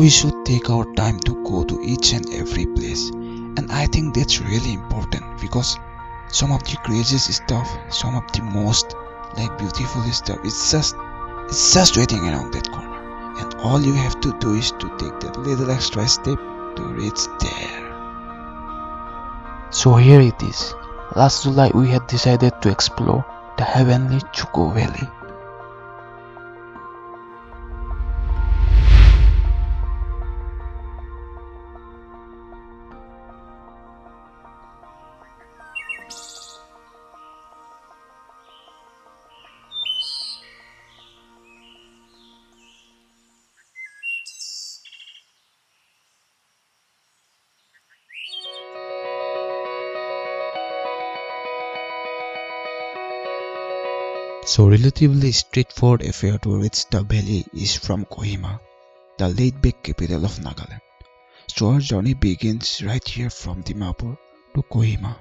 we should take our time to go to each and every place. And I think that's really important because some of the craziest stuff, some of the most beautiful stuff, it's just waiting around that corner. And all you have to do is to take that little extra step to reach there. So here it is. Last July we had decided to explore the heavenly DZUKOU Valley. So relatively straightforward affair to reach the valley is from Kohima, the laid-back capital of Nagaland. So our journey begins right here from Dimapur to Kohima.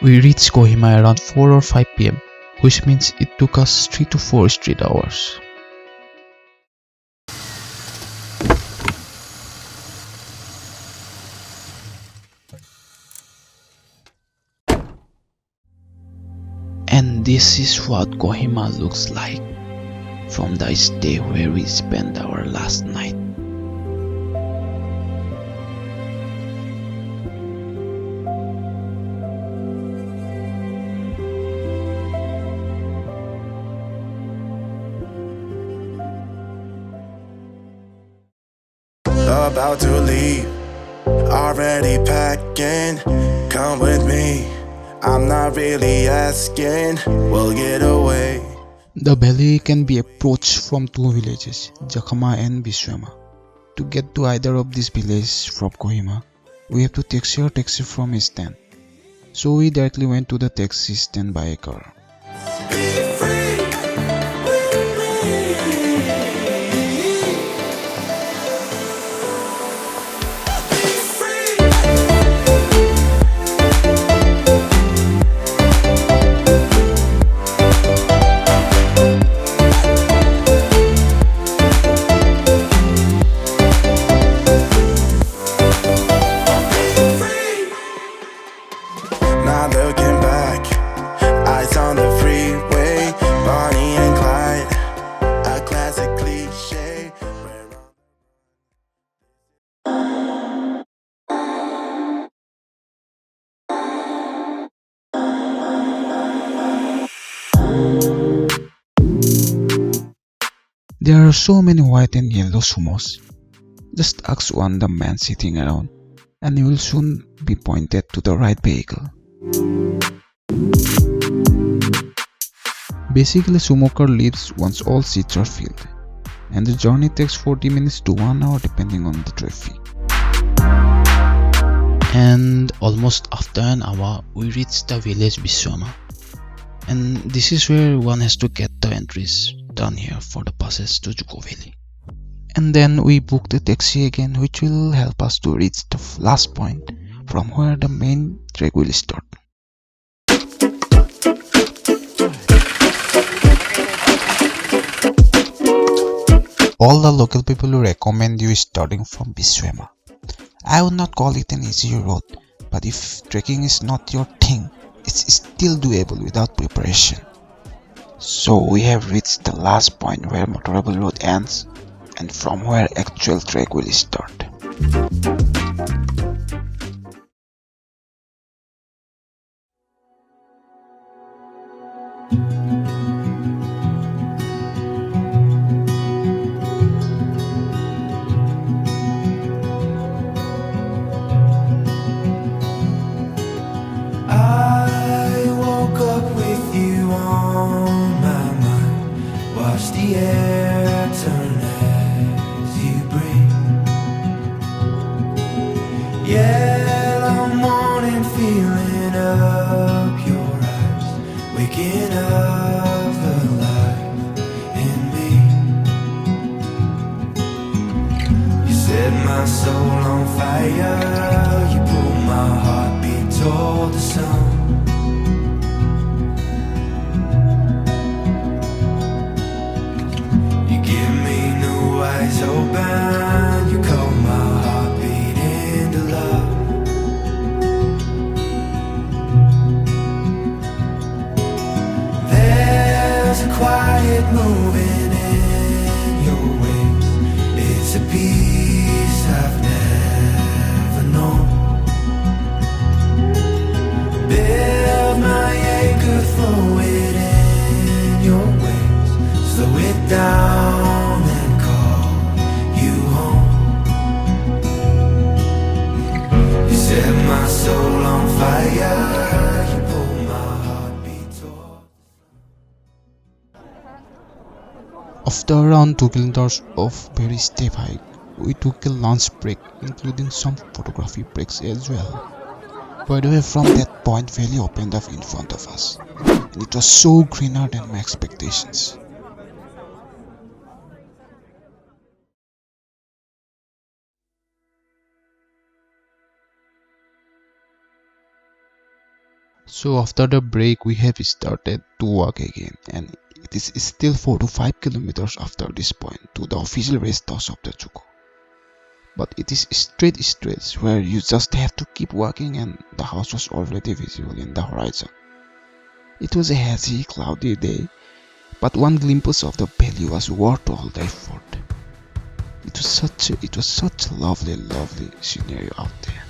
We reached Kohima around 4 or 5 p.m. which means it took us 3 to 4 straight hours. And this is what Kohima looks like from the stay where we spent our last night. About to leave, already packing. Come with me, I'm not really asking. We'll get away. The valley can be approached from 2 villages, Kohima and Biswama. To get to either of these villages from Kohima, we have to taxi or taxi from a stand. So we directly went to the taxi stand by a car. There are so many white and yellow sumos. Just ask one the man sitting around and you will soon be pointed to the right vehicle. Basically, sumo car leaves once all seats are filled, and the journey takes 40 minutes to 1 hour depending on the traffic. And almost after an hour, we reached the village Biswama. And this is where one has to get the entries done here for the passes to DZUKOU Valley. And then we booked a taxi again, which will help us to reach the last point from where the main trek will start. All the local people will recommend you starting from Biswama. I would not call it an easy road, but if trekking is not your thing, it's still doable without preparation. So we have reached the last point where motorable road ends and from where actual trek will start. The air turn as you breathe. Yellow morning feeling up your eyes, waking up the life in me. my soul on fire. You pull my heartbeat toward the sun. You give me new eyes open. You call my heartbeat into love. There's a quiet moving in your ways. It's a peace I've never known. Build my anchor, throw it in your ways. Slow it down and call you home. You set my soul on fire. You pull my heartbeat toward. After around 2 kilometers of very steep hike, we took a lunch break, including some photography breaks as well. By the way, from that point, valley opened up in front of us, and it was so greener than my expectations. So after the break, we have started to walk again, and it is still 4 to 5 kilometers after this point to the official rest house of the DZUKOU. But it is straight streets where you just have to keep walking, and the house was already visible in the horizon. It was a hazy, cloudy day, but one glimpse of the valley was worth all the effort. It was such a lovely scenery out there.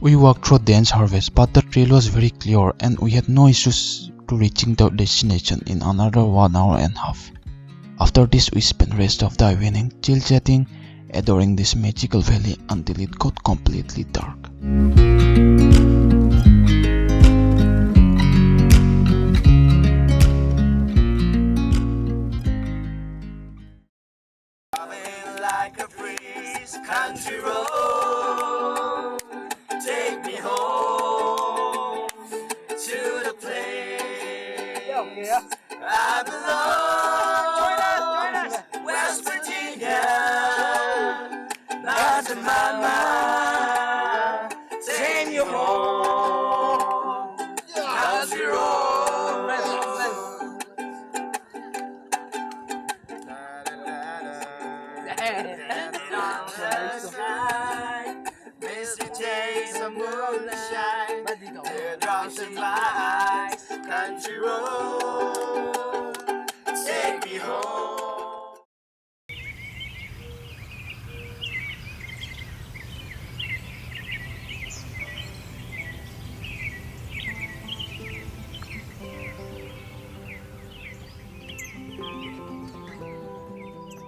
We walked through dense harvest, but the trail was very clear and we had no issues to reaching the destination in another 1 hour and a half. After this, we spent rest of the evening chill-chatting, adoring this magical valley until it got completely dark. Like a breeze, country road, take me home to the place I belong. Join us. West Virginia, not to my mind. Take you home, country road. Misty days of moonshine, teardrops in my eyes. Country road, take me home.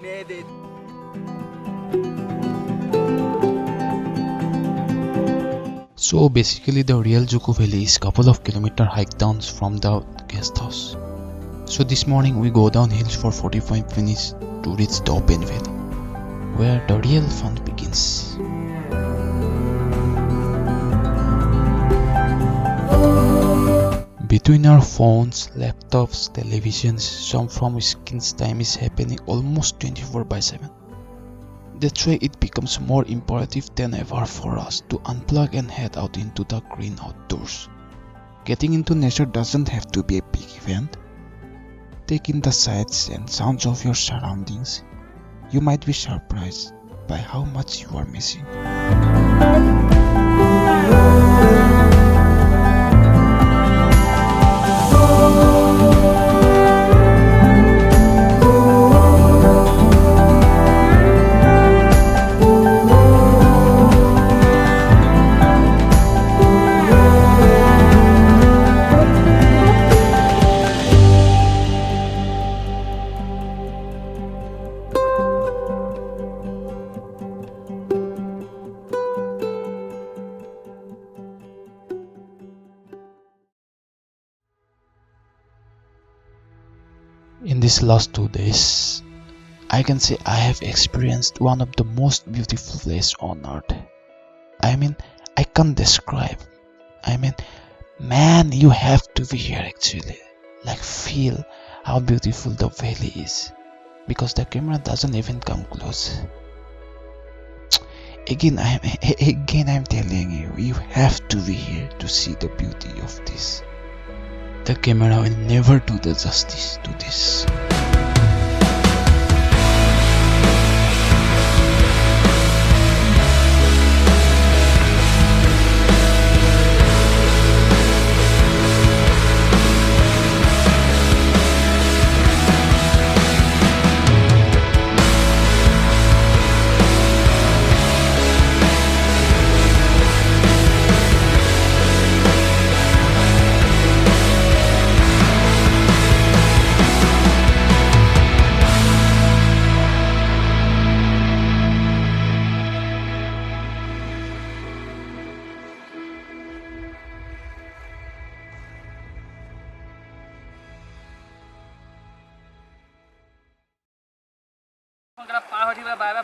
Made it. So basically the real DZUKOU Valley is couple of kilometer hike down from the guest house. So this morning we go down hills for 45 minutes to reach the open valley, where the real fun begins. Between our phones, laptops, televisions, some from screen time is happening almost 24/7. That's why it becomes more imperative than ever for us to unplug and head out into the green outdoors. Getting into nature doesn't have to be a big event. Take in the sights and sounds of your surroundings. You might be surprised by how much you are missing. these last 2 days, I can say I have experienced one of the most beautiful places on earth. I mean, I can't describe. I mean, man, you have to be here actually. Like, feel how beautiful the valley is. Because the camera doesn't even come close. Again, I'm telling you, you have to be here to see the beauty of this. The camera will never do the justice to this.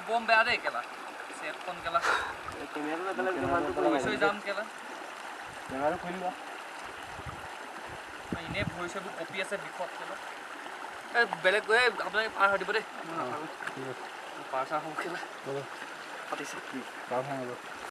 Bomb bad kela. Set kon kela. Camera na dalag naman to. Voice jam kela. Camera khulba. Ine voice bu copy ase bikhot kela. E beleg goe apnai par hadi bore. Par sa ho kela. Patise. Par ho.